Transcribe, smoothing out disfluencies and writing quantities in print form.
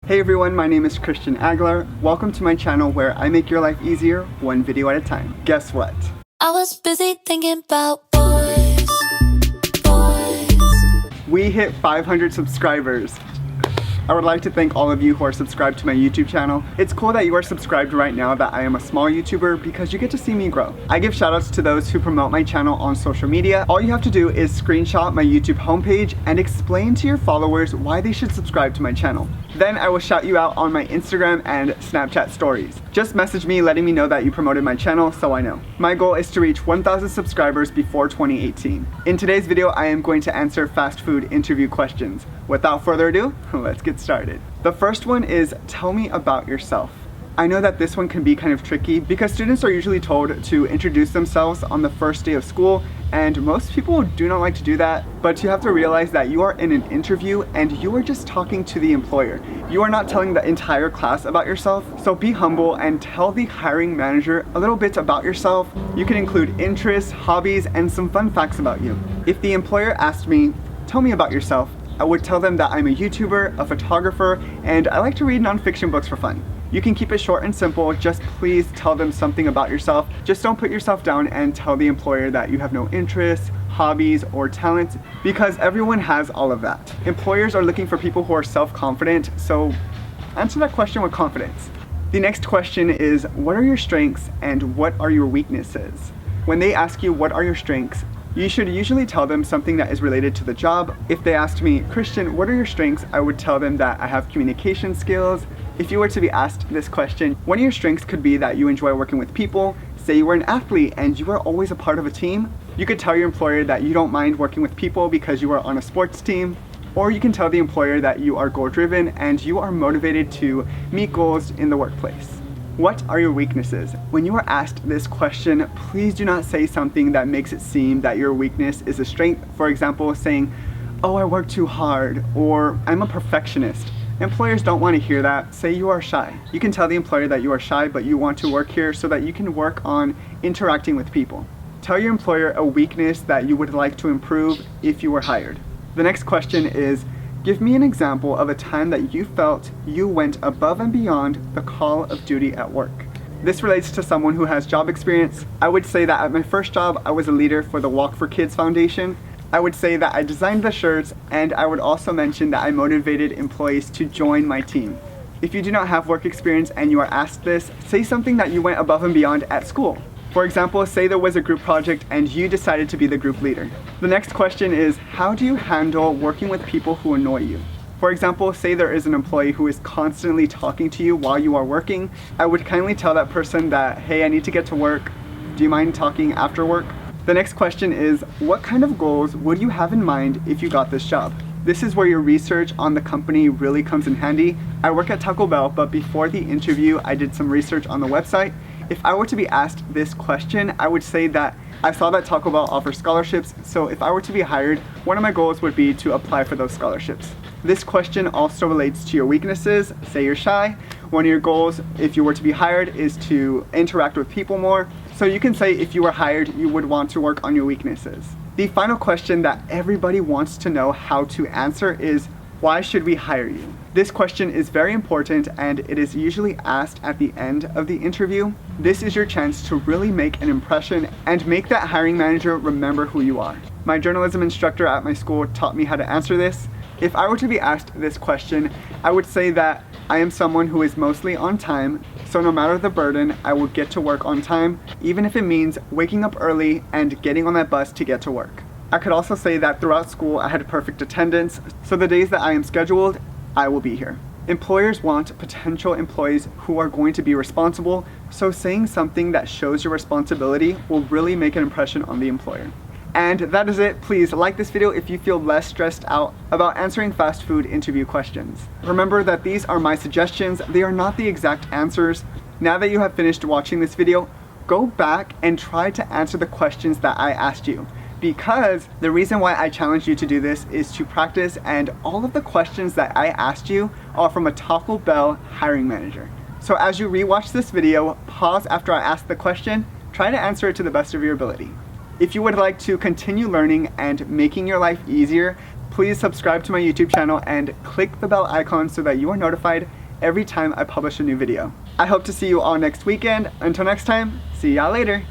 Hey everyone, my name is Christian Aguilar. Welcome to my channel where I make your life easier, one video at a time. Guess what? I was busy thinking about boys. We hit 500 subscribers. I would like to thank all of you who are subscribed to my YouTube channel. It's cool that you are subscribed right now that I am a small YouTuber because you get to see me grow. I give shoutouts to those who promote my channel on social media. All you have to do is screenshot my YouTube homepage and explain to your followers why they should subscribe to my channel. Then I will shout you out on my Instagram and Snapchat stories. Just message me letting me know that you promoted my channel so I know. My goal is to reach 1,000 subscribers before 2018. In today's video, I am going to answer fast food interview questions. Without further ado, let's get started. The first one is, tell me about yourself. I know that this one can be kind of tricky because students are usually told to introduce themselves on the first day of school, and most people do not like to do that, but you have to realize that you are in an interview and you are just talking to the employer. You are not telling the entire class about yourself, so be humble and tell the hiring manager a little bit about yourself. You can include interests, hobbies, and some fun facts about you. If the employer asked me, tell me about yourself, I would tell them that I'm a YouTuber, a photographer, and I like to read nonfiction books for fun. You can keep it short and simple, just please tell them something about yourself. Just don't put yourself down and tell the employer that you have no interests, hobbies, or talents, because everyone has all of that. Employers are looking for people who are self-confident, so answer that question with confidence. The next question is, what are your strengths and what are your weaknesses? When they ask you what are your strengths, you should usually tell them something that is related to the job. If they asked me, Christian, what are your strengths? I would tell them that I have communication skills. If you were to be asked this question, one of your strengths could be that you enjoy working with people. Say you were an athlete and you are always a part of a team. You could tell your employer that you don't mind working with people because you are on a sports team. Or you can tell the employer that you are goal-driven and you are motivated to meet goals in the workplace. What are your weaknesses? When you are asked this question, please do not say something that makes it seem that your weakness is a strength. For example, saying, oh, I work too hard, or I'm a perfectionist. Employers don't want to hear that. Say you are shy. You can tell the employer that you are shy, but you want to work here so that you can work on interacting with people. Tell your employer a weakness that you would like to improve if you were hired. The next question is, give me an example of a time that you felt you went above and beyond the call of duty at work. This relates to someone who has job experience. I would say that at my first job, I was a leader for the Walk for Kids Foundation. I would say that I designed the shirts, and I would also mention that I motivated employees to join my team. If you do not have work experience and you are asked this, say something that you went above and beyond at school. For example, say there was a group project and you decided to be the group leader. The next question is, how do you handle working with people who annoy you? For example, say there is an employee who is constantly talking to you while you are working. I would kindly tell that person that, hey, I need to get to work. Do you mind talking after work? The next question is, what kind of goals would you have in mind if you got this job? This is where your research on the company really comes in handy. I work at Taco Bell, but before the interview, I did some research on the website. If I were to be asked this question, I would say that I saw that Taco Bell offers scholarships, so if I were to be hired, one of my goals would be to apply for those scholarships. This question also relates to your weaknesses. Say you're shy. One of your goals, if you were to be hired, is to interact with people more. So you can say if you were hired, you would want to work on your weaknesses. The final question that everybody wants to know how to answer is, why should we hire you? This question is very important and it is usually asked at the end of the interview. This is your chance to really make an impression and make that hiring manager remember who you are. My journalism instructor at my school taught me how to answer this. If I were to be asked this question, I would say that I am someone who is mostly on time, so no matter the burden, I will get to work on time, even if it means waking up early and getting on that bus to get to work. I could also say that throughout school I had perfect attendance, so the days that I am scheduled, I will be here. Employers want potential employees who are going to be responsible, so saying something that shows your responsibility will really make an impression on the employer. And that is it. Please like this video if you feel less stressed out about answering fast food interview questions. Remember that these are my suggestions, they are not the exact answers. Now that you have finished watching this video, go back and try to answer the questions that I asked you. Because the reason why I challenge you to do this is to practice, and all of the questions that I asked you are from a Taco Bell hiring manager. So as you rewatch this video, pause after I ask the question, try to answer it to the best of your ability. If you would like to continue learning and making your life easier, please subscribe to my YouTube channel and click the bell icon so that you are notified every time I publish a new video. I hope to see you all next weekend. Until next time, see y'all later.